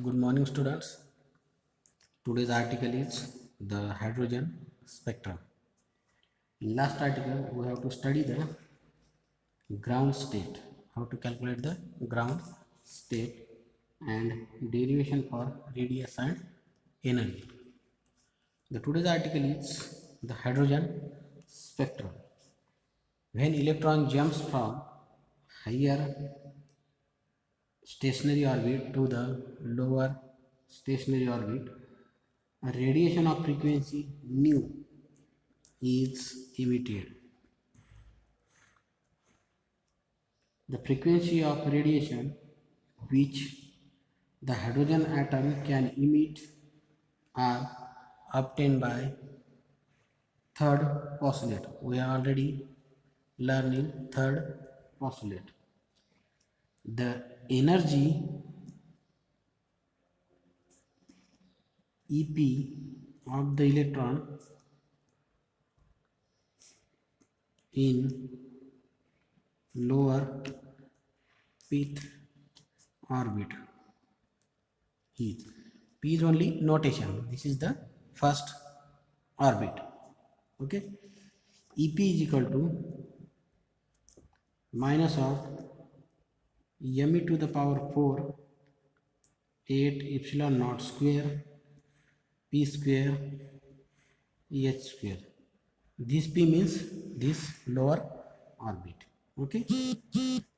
Good morning, students. Today's article is the hydrogen spectrum. In last article, we have to study the ground state, how to calculate the ground state and derivation for radius and energy. The today's article is the hydrogen spectrum. When electron jumps from higher stationary orbit to the lower stationary orbit, a radiation of frequency nu is emitted. The frequency of radiation which the hydrogen atom can emit are obtained by third postulate. We are already learning third postulate. The energy EP of the electron in lower pith orbit is P is only notation. This is the first orbit. Okay, EP is equal to minus of m e to the power 4 8 epsilon naught square p square h square. This p means this lower orbit. Okay,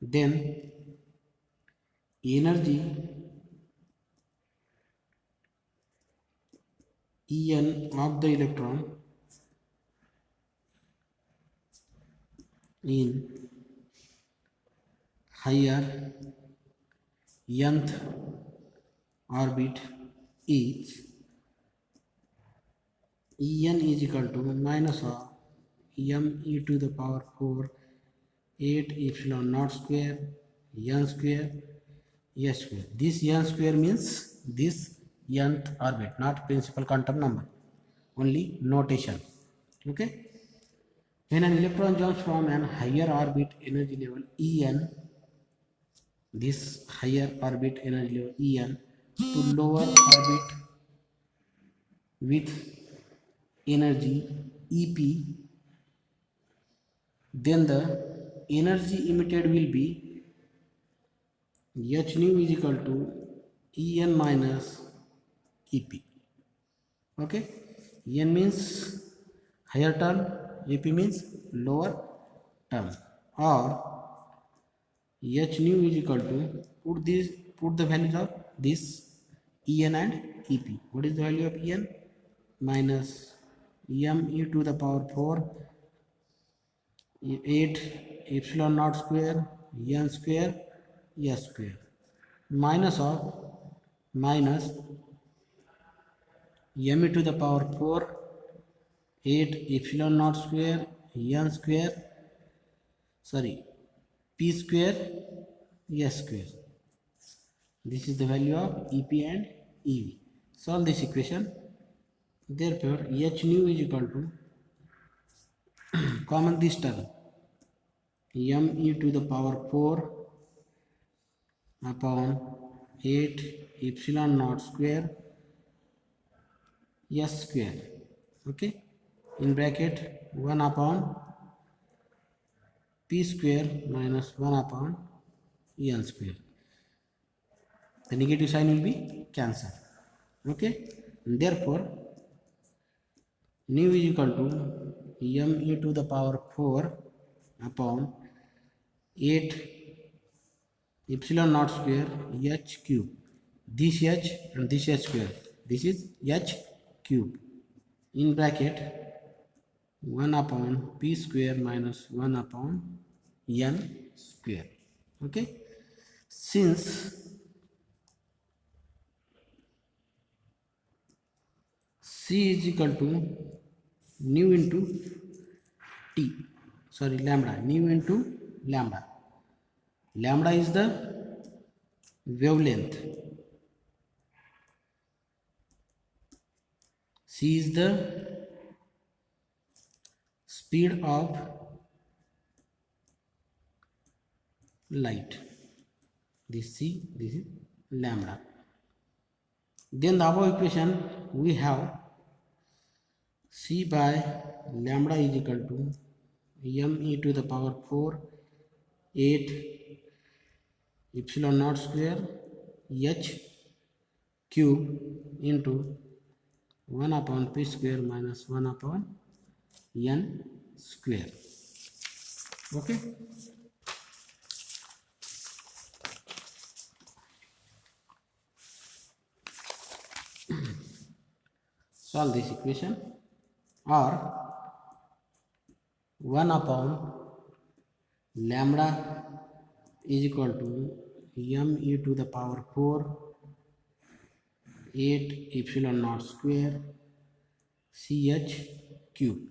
then energy En of the electron in higher nth orbit is En is equal to minus of m e to the power 4 8 epsilon naught square n square s square. This n square means this nth orbit, not principal quantum number, only notation. Okay, when an electron jumps from an higher orbit energy level En, this higher orbit energy level En, to lower orbit with energy EP, then the energy emitted will be h nu is equal to En minus EP. Okay, En means higher term, EP means lower term, or h nu is equal to put the values of this En and EP. What is the value of En? Minus m e to the power 4 8 epsilon naught square n square s square, minus of minus m e to the power 4 8 epsilon naught square n square p square s square. This is the value of EP and EV. Solve this equation. Therefore h nu is equal to common this term m e to the power 4 upon 8 epsilon naught square s square. Okay, in bracket 1 upon p square minus 1 upon n square. The negative sign will be cancelled. Okay, therefore nu is equal to m e to the power 4 upon 8 epsilon naught square h cube. This h and this h square, this is h cube, in bracket 1 upon p square minus 1 upon n square. Okay, since c is equal to nu into lambda, nu into lambda. Lambda is the wavelength, c is the speed of light. This c, this is lambda. Then the above equation we have C by lambda is equal to m e to the power 4 8 epsilon naught square h cube into 1 upon p square minus 1 upon n square. Okay. Solve this equation, or 1 upon lambda is equal to m e to the power 4 8 epsilon naught square ch cube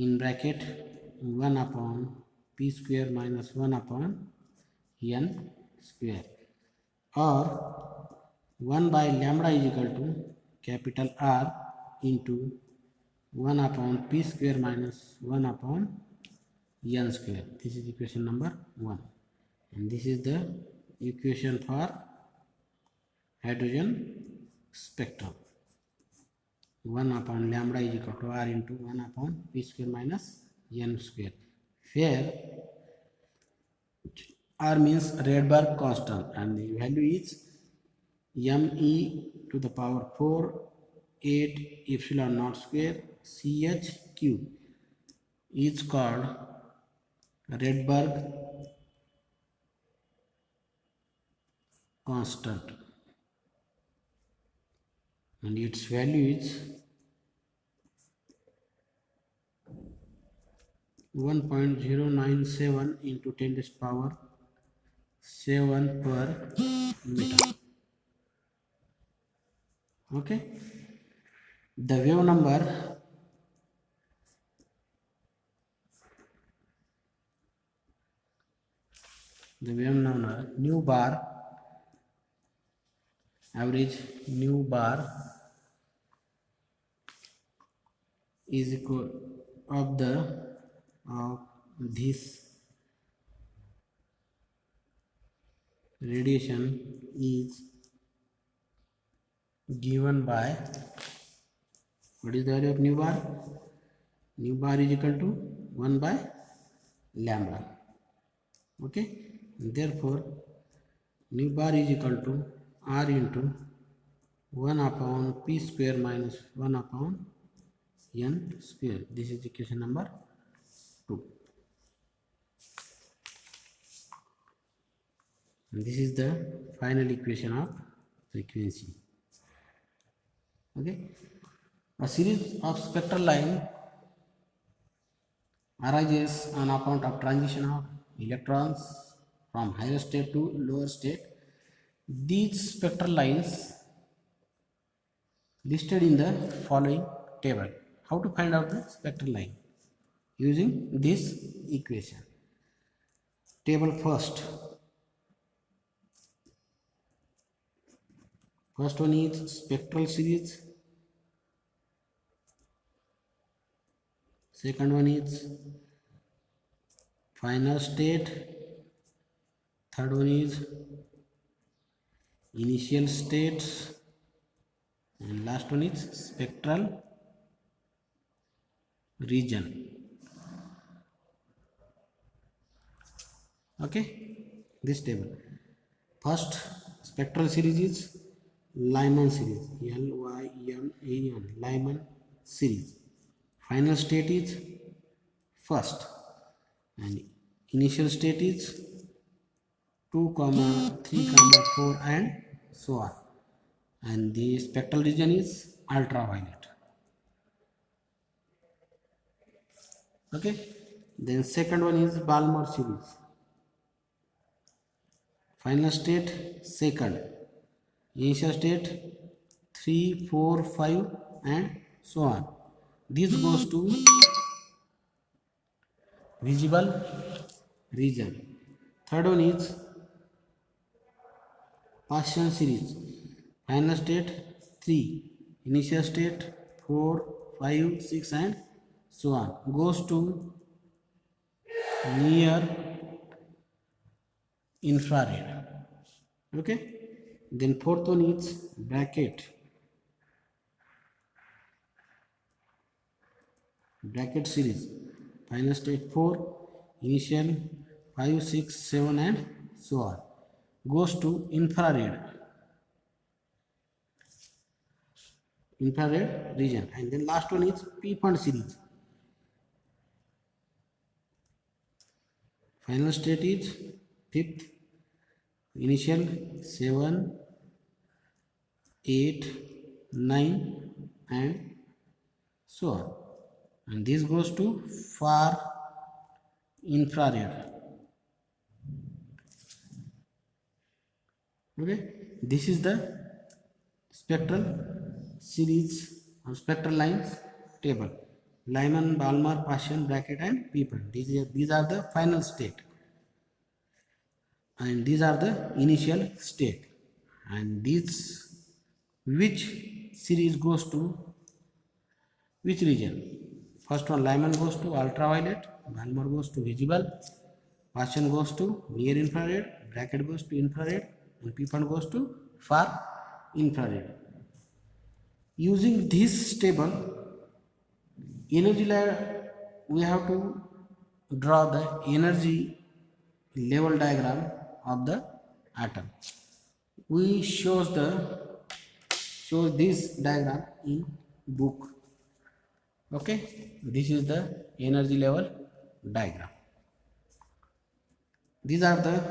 in bracket 1 upon p square minus 1 upon n square, or 1 by lambda is equal to capital R into 1 upon p square minus 1 upon n square. This is equation number 1, and this is the equation for hydrogen spectrum. 1 upon lambda is equal to R into 1 upon p square minus n square, where R means Rydberg constant and the value is m e to the power 4 8 epsilon naught square ch cube is called Rydberg constant, and its value is 1.097 into 10 to the power 7 per meter. Okay, the wave number nu bar, average nu bar is equal of this radiation is given by, what is the value of nu bar? Nu bar is equal to 1 by lambda. Okay, therefore nu bar is equal to R into 1 upon p square minus 1 upon n square. This is equation number 2, and this is the final equation of frequency. Okay, a series of spectral line arises on account of transition of electrons from higher state to lower state. These spectral lines listed in the following table. How to find out the spectral line? Using this equation. Table first. First one is spectral series. Second one is final state. Third one is initial states, and last one is spectral region. Okay, this table. First spectral series is Lyman series, Lyman, Lyman series. Final state is first, and initial state is 2, 3, 4 and so on, and the spectral region is ultraviolet. Okay, then second one is Balmer series. Final state second, initial state 3, 4, 5 and so on. This goes to visible region. Third one is Paschen series. Final state 3, initial state 4, 5, 6 and so on, goes to near infrared. Okay, then fourth one is bracket series. Final state 4, initial 5, 6, 7 and so on, goes to infrared region. And then last one is p-fund series. Final state is fifth, initial 7, 8, 9 and so on, and this goes to far infrared. Okay, this is the spectral series or spectral lines table. Lyman, Balmer, Paschen, bracket and P-fund. These are the final state, and these are the initial state, and these which series goes to which region. First one, Lyman goes to ultraviolet, Balmer goes to visible, Paschen goes to near infrared, bracket goes to infrared, and P-fund goes to far infrared. Using this table, energy layer, we have to draw the energy level diagram of the atom. We show this diagram in book. Okay, this is the energy level diagram. These are the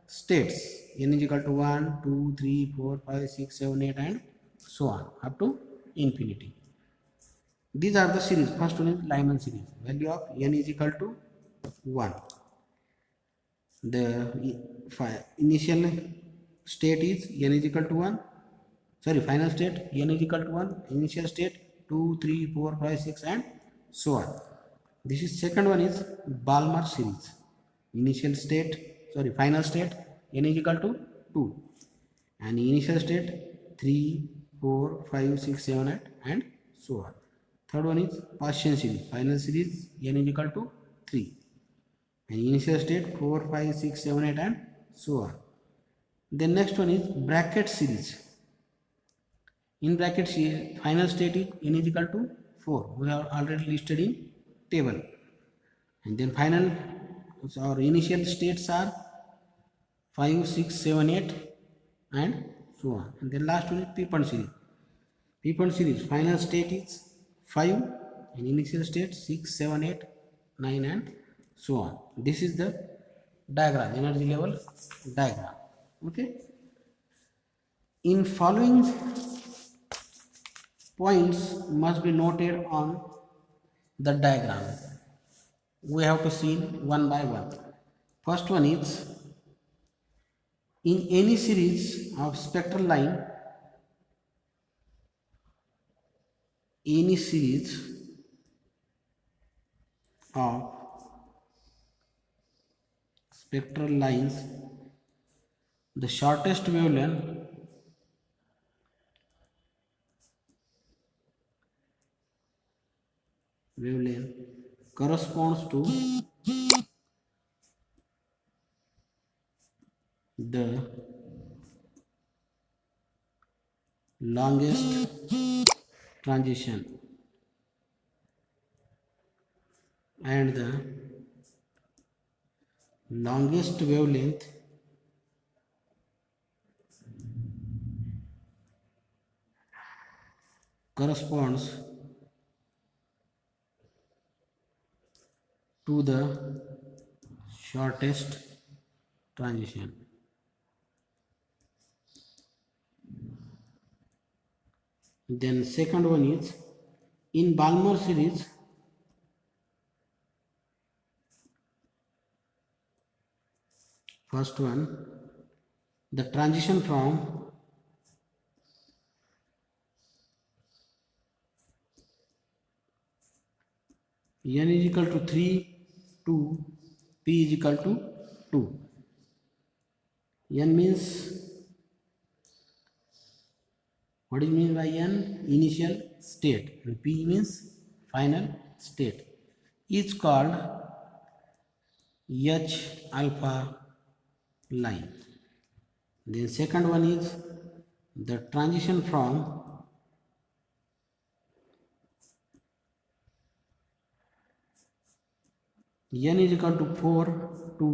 states: n is equal to 1, 2, 3, 4, 5, 6, 7, 8 and so on up to infinity. These are the series. First one is Lyman series. Value of n is equal to 1. The initial state is n is equal to 1. Sorry, final state n is equal to 1. Initial state 2, 3, 4, 5, 6 and so on. This is second one is Balmer series. Initial state, sorry, final state n is equal to 2 and initial state 3, 4, 5, 6, 7, 8 and so on. Third one is Paschen series. Final series n is equal to 3 and initial state 4, 5, 6, 7, 8 and so on. Then next one is bracket series. In bracket series, final state is n is equal to 4. We have already listed in table. And then final or initial states are 5, 6, 7, 8 and so on. And then last one is P-fund series. P-fund series, final state is 5 and initial state 6, 7, 8, 9 and so on. This is the diagram, energy level diagram. Okay. In following points must be noted on the diagram. We have to see one by one. First one is, in any series of spectral line, any series of spectral lines, the shortest wavelength corresponds to the longest transition, and the longest wavelength corresponds to the shortest transition. Then second one is, in Balmer series, first one, the transition from n is equal to 3 to p is equal to 2. N means, what is mean by n? Initial state, and p means final state, is called H alpha line. Then second one is the transition from n is equal to 4 to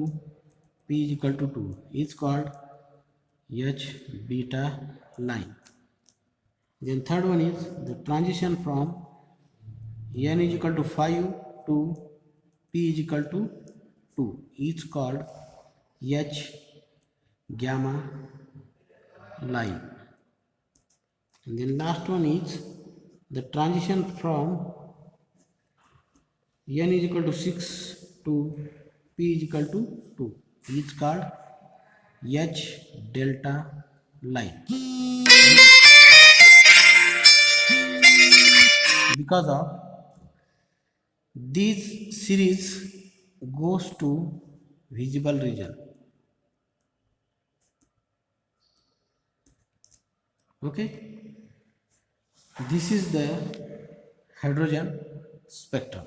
p is equal to 2 is called H beta line. Then third one is the transition from n is equal to 5 to p is equal to 2 is called H gamma line. And then last one is the transition from n is equal to 6 to p is equal to 2 is called H delta line. Because of this series goes to visible region. Okay, this is the hydrogen spectrum.